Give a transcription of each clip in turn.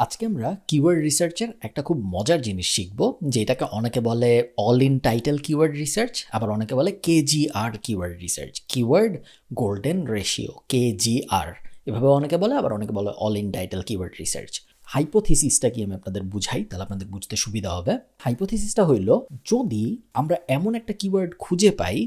আজকে আমরা কিওয়ার্ড রিসার্চের একটা খুব মজার জিনিস শিখব, যেটাকে অনেকে বলে all in title keyword research, আবার অনেকে বলে KGR keyword research, keyword golden ratio, KGR এভাবে অনেকে বলে, আবার অনেকে বলে all in title keyword research. হাইপোথিসিসটা কি আমি আপনাদের বুঝাই, তাহলে আপনাদের বুঝতে সুবিধা হবে। হাইপোথিসিসটা হইল, যদি আমরা এমন একটা কিওয়ার্ড খুঁজে পাই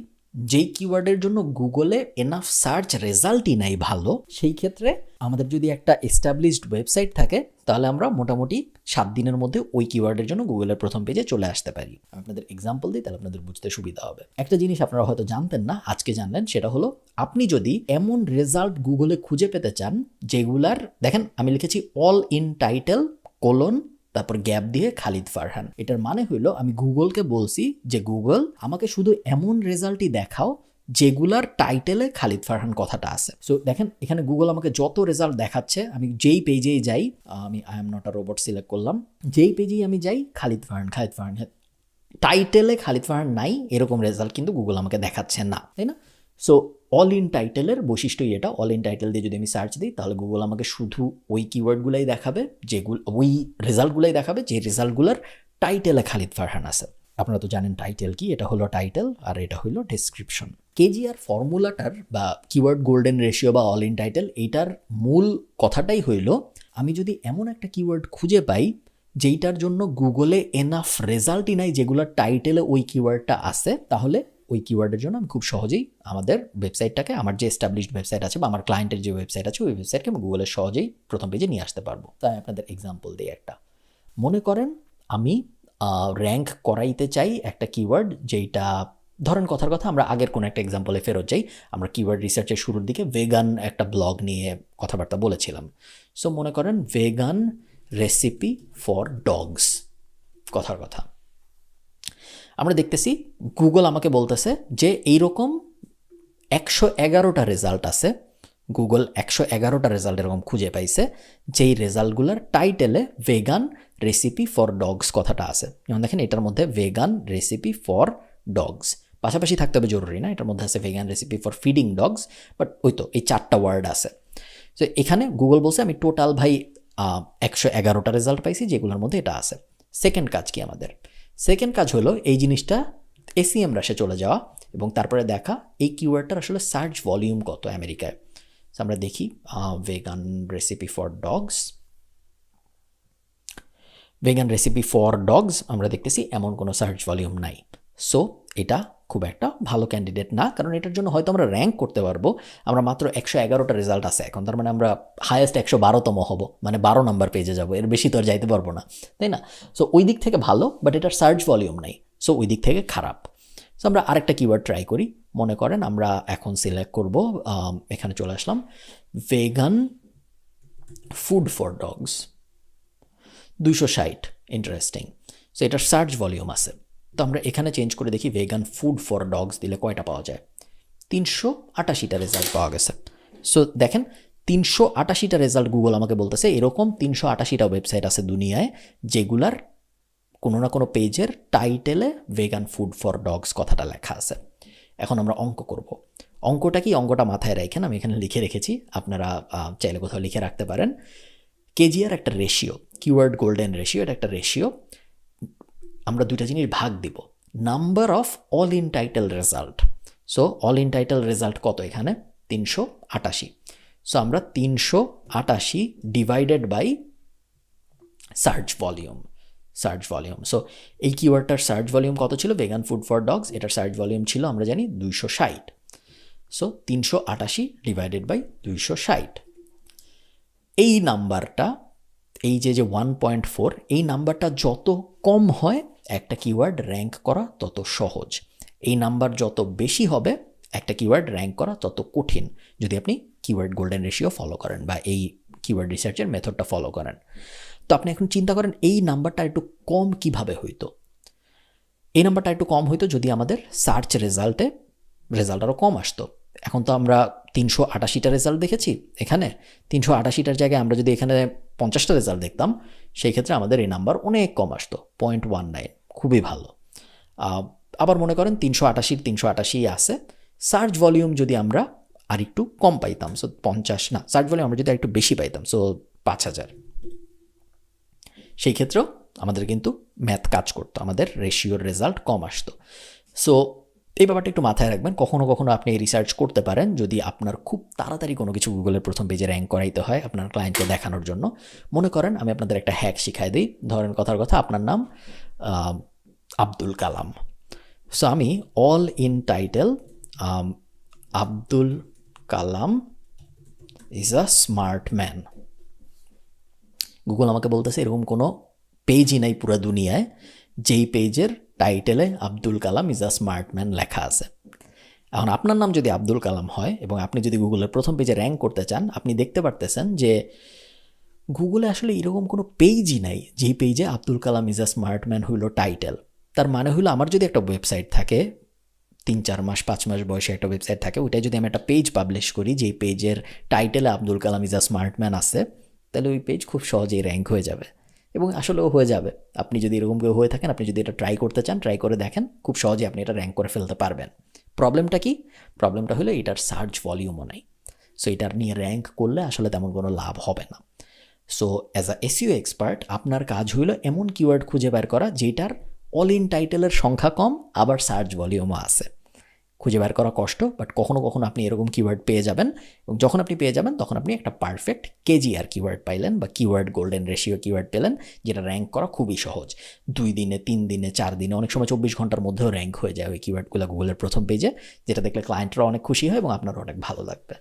যেই কিওয়ার্ডের জন্য গুগলে এনাফ সার্চ রেজাল্টই নাই ভালো, সেই ক্ষেত্রে আমাদের যদি একটা এস্টাবলিশড ওয়েবসাইট থাকে তাহলে আমরা মোটামুটি 7 দিনের মধ্যে ওই কিওয়ার্ডের জন্য গুগলের প্রথম পেজে চলে আসতে পারি। আপনাদের এক্সাম্পল দিই, তাহলে আপনাদের বুঝতে সুবিধা হবে। একটা জিনিস আপনারা হয়তো জানতেন না, আজকে জানলেন, সেটা হলো আপনি যদি এমন রেজাল্ট গুগলে খুঁজে পেতে চান যেগুলার, দেখেন আমি লিখেছি অল ইন টাইটেল কোলন তারপর গ্যাপ দিয়ে খালিদ ফারহান। এটার মানে হইলো আমি গুগলকে বলছি যে গুগল আমাকে শুধু এমন রেজাল্টই দেখাও যেগুলার টাইটেলে খালিদ ফারহান কথাটা আছে। সো দেখেন এখানে গুগল আমাকে যত রেজাল্ট দেখাচ্ছে, আমি যেই পেজেই যাই, আমি I am not a robot select করলাম, যেই পেজেই আমি যাই খালিদ ফারহান টাইটেলে খালিদ ফারহান নাই এরকম রেজাল্ট কিন্তু গুগল আমাকে দেখাচ্ছে না, তাই না? সো অল ইন টাইটেলের বৈশিষ্ট্যই এটা। অল ইন টাইটেল দিয়ে যদি আমি সার্চ দিই তাহলে গুগল আমাকে শুধু ওই কিওয়ার্ডগুলাই দেখাবে, যেগুলো ওই রেজাল্টগুলাই দেখাবে যে রেজাল্টগুলোর টাইটেলে খালিদ ফারহান আছে। আপনারা তো জানেন টাইটেল কি, এটা হলো টাইটেল আর এটা হলো ডেসক্রিপশন। কেজিআর ফর্মুলাটার বা কিওয়ার্ড গোল্ডেন রেশিও বা অল ইন টাইটেল, এইটার মূল কথাটাই হইল, আমি যদি এমন একটা কিওয়ার্ড খুঁজে পাই যেইটার জন্য গুগলে এনাফ রেজাল্টই নাই যেগুলোর টাইটেলে ওই কিওয়ার্ডটা আছে, তাহলে ওই কিওয়ার্ডের জন্য আমি খুব সহজেই আমাদের ওয়েবসাইটটাকে, আমার যে এস্টাবলিশড ওয়েবসাইট আছে বা আমার ক্লায়েন্টের যে ওয়েবসাইট আছে ওই ওয়েবসাইটকে আমি গুগলের সহজেই প্রথম পেজে নিয়ে আসতে পারবো। তাই আপনাদের এক্সাম্পল দিই একটা। মনে করেন আমি র্যাঙ্ক করাইতে চাই একটা কিওয়ার্ড, যেইটা ধরেন কথার কথা আমরা আগের কোনো একটা এক্সাম্পলে ফেরত যাই, আমরা কিওয়ার্ড রিসার্চের শুরুর দিকে ভেগান একটা ব্লগ নিয়ে কথাবার্তা বলেছিলাম। সো মনে করেন ভেগান রেসিপি ফর ডগস, কথার কথা আমরা দেখতেছি গুগল আমাকে বলতেছে যে এইরকম 111টা রেজাল্ট আছে, গুগল 111টা রেজাল্ট এরকম খুঁজে পাইছে যেই রেজাল্টগুলোর টাইটেলে ভেগান রেসিপি ফর ডগস কথাটা আছে। যেমন দেখেন এটার মধ্যে ভেগান রেসিপি ফর ডগস, পাশাপাশি থাকতে হবে জরুরি না, এটার মধ্যে আছে vegan recipe for feeding dogs, but ওই তো এই 4টা ওয়ার্ড আছে। তো এখানে গুগল বলছে আমি টোটাল ভাই 111টা রেজাল্ট পাইছি যেগুলোর মধ্যে এটা আছে। সেকেন্ড কাজ কি আমাদের? সেকেন্ড কাজ হলো এই জিনিসটা এসিএম রাশে চলে যাওয়া এবং তারপরে দেখা এই কিওয়ার্ডটার আসলে সার্চ ভলিউম কত আমেরিকায়। আমরা দেখি vegan recipe for dogs, vegan recipe for dogs আমরা দেখতেছি এমন কোনো সার্চ ভলিউম নাই। সো এটা খুব একটা ভালো ক্যান্ডিডেট না, কারণ এটার জন্য হয়তো আমরা র্যাঙ্ক করতে পারবো। আমরা মাত্র 111টা রেজাল্ট আছে এখন, তার মানে আমরা হায়েস্ট 112তম হব, মানে 12 নাম্বার পেজে যাব, এর বেশি তো আর যাইতে পারবো না, তাই না? সো ওই দিক থেকে ভালো, বাট এটার সার্চ ভলিউম নাই, সো ওই দিক থেকে খারাপ। সো আমরা আরেকটা কিওয়ার্ড ট্রাই করি। মনে করেন আমরা এখন সিলেক্ট করব, এখানে চলে আসলাম, vegan food for dogs 260, interesting. So এটার সার্চ ভলিউম আছে। তো আমরা এখানে চেঞ্জ করে দেখি ভেগান ফুড ফর ডগস দিলে কয়টা পাওয়া যায়। 388টা রেজাল্ট পাওয়া গেছে। সো দেখেন 388টা রেজাল্ট গুগল আমাকে বলতেছে এরকম 388টা ওয়েবসাইট আছে দুনিয়ায় যেগুলার কোনো না কোনো পেজের টাইটেলে ভেগান ফুড ফর ডগস কথাটা লেখা আছে। এখন আমরা অঙ্ক করব। অঙ্কটা কি? অঙ্কটা মাথায় রাখেন, আমি এখানে লিখে রেখেছি, আপনারা চাইলে কোথাও লিখে রাখতে পারেন। কেজিআর একটা রেশিও, কিওয়ার্ড গোল্ডেন রেশিও, এটা একটা রেশিও। আমরা দুইটা জিনিস ভাগ দিব, number of all in title result. So all in title result কত এখানে? 388। সো আমরা 388 divided by search volume, search volume. So এই কিওয়ার্ডটার সার্চ ভলিউম কত ছিল? ভেগান ফুড ফর ডগস, এটার সার্চ ভলিউম ছিল আমরা জানি 260। So 388 divided by 260। এই নাম্বারটা, এই যে 1.4, এই নাম্বারটা যত কম হয় একটা কিওয়ার্ড র্যাঙ্ক করা তত সহজ। এই নাম্বার যত বেশি হবে একটা কিওয়ার্ড র্যাঙ্ক করা তত কঠিন, যদি আপনি কিওয়ার্ড গোল্ডেন রেশিও ফলো করেন বা এই কিওয়ার্ড রিসার্চের মেথডটা ফলো করেন। তো আপনি এখন চিন্তা করেন এই নাম্বারটা একটু কম কিভাবে হইতো। এই নাম্বারটা একটু কম হইতো যদি আমাদের সার্চ রেজাল্ট আরও কম আসতো। এখন তো আমরা 388টা রেজাল্ট দেখেছি, এখানে 388টার জায়গায় আমরা যদি এখানে 50টা রেজাল্ট দেখতাম, সেই ক্ষেত্রে আমাদের এই নাম্বার অনেক কম আসতো, 0.19, খুবই ভালো। আবার মনে করেন 388 আছে, সার্চ ভলিউম যদি আমরা আর একটু কম পাইতাম, সো 50 না, সার্চ ভলিউম আমরা যদি আর একটু বেশি পাইতাম, সো 5000, সেই ক্ষেত্রেও আমাদের কিন্তু ম্যাথ কাজ করতো, আমাদের রেশিওর রেজাল্ট কম আসতো। সো এই ব্যাপারটা একটু মাথায় রাখবেন। কখনো কখনো আপনি রিসার্চ করতে পারেন যদি আপনার খুব তাড়াতাড়ি কোনো কিছু গুগলের প্রথম পেজে র্যাঙ্ক করাইতে হয় আপনার ক্লায়েন্টকে দেখানোর জন্য। মনে করেন আমি আপনাদের একটা হ্যাক শিখাই দিই। ধরেন কথার কথা আপনার নাম আব্দুল কালাম। সো আমি all in title Abdul Kalam is a smart man. Google আমাকে বলতেছে এরকম কোনো পেজই নাই পুরো দুনিয়ায় যেই পেজের টাইটেলে Abdul Kalam is a smart man লেখা আছে। এখন আপনার নাম যদি আব্দুল কালাম হয় এবং আপনি যদি গুগলের প্রথম পেজে র্যাঙ্ক করতে চান, আপনি দেখতে পারতেছেন যে গুগলে আসলে এরকম কোনো পেজই নাই যেই পেজে Abdul Kalam is a smart man হইল টাইটেল। তার মানে হইলো আমার যদি একটা ওয়েবসাইট থাকে 3-4 মাস 5 মাস বয়সে একটা ওয়েবসাইট থাকে, ওইটাই যদি আমি একটা পেজ পাবলিশ করি যেই পেজের টাইটেলে Abdul Kalam is a smart man আছে, তাহলে ওই পেজ খুব সহজেই র্যাঙ্ক হয়ে যাবে। এবং আসলেও হয়ে যাবে। আপনি যদি এরকম কেউ হয়ে থাকেন, আপনি যদি এটা ট্রাই করতে চান, ট্রাই করে দেখেন, খুব সহজেই আপনি এটা র্যাঙ্ক করে ফেলতে পারবেন। প্রবলেমটা কি? প্রবলেমটা হলো এটার সার্চ ভলিউমও নাই। সো এটার নিয়ে র্যাঙ্ক করলে আসলে তেমন কোনো লাভ হবে না। So as a SEO expert আপনার কাজ হইল এমন কিওয়ার্ড খুঁজে বের করা যেটার অল ইন টাইটেলের সংখ্যা কম, আবার সার্চ ভলিউমও আছে। খুঁজে বের করা কষ্ট, বাট কখনো কখনো আপনি এরকম কিওয়ার্ড পেয়ে যাবেন, এবং যখন আপনি পেয়ে যাবেন তখন আপনি একটা পারফেক্ট কেজিআর কিওয়ার্ড পাইলেন বা কিওয়ার্ড গোল্ডেন রেশিও কিওয়ার্ড পেলেন, যেটা র্যাঙ্ক করা খুবই সহজ। 2 দিনে, 3 দিনে, 4 দিনে, অনেক সময় 24 ঘন্টার মধ্যেও র্যাঙ্ক হয়ে যায় ওই কিওয়ার্ডগুলো গুগলের প্রথম পেজে, যেটা দেখলে ক্লায়েন্টরা অনেক খুশি হয় এবং আপনারও অনেক ভালো লাগবে।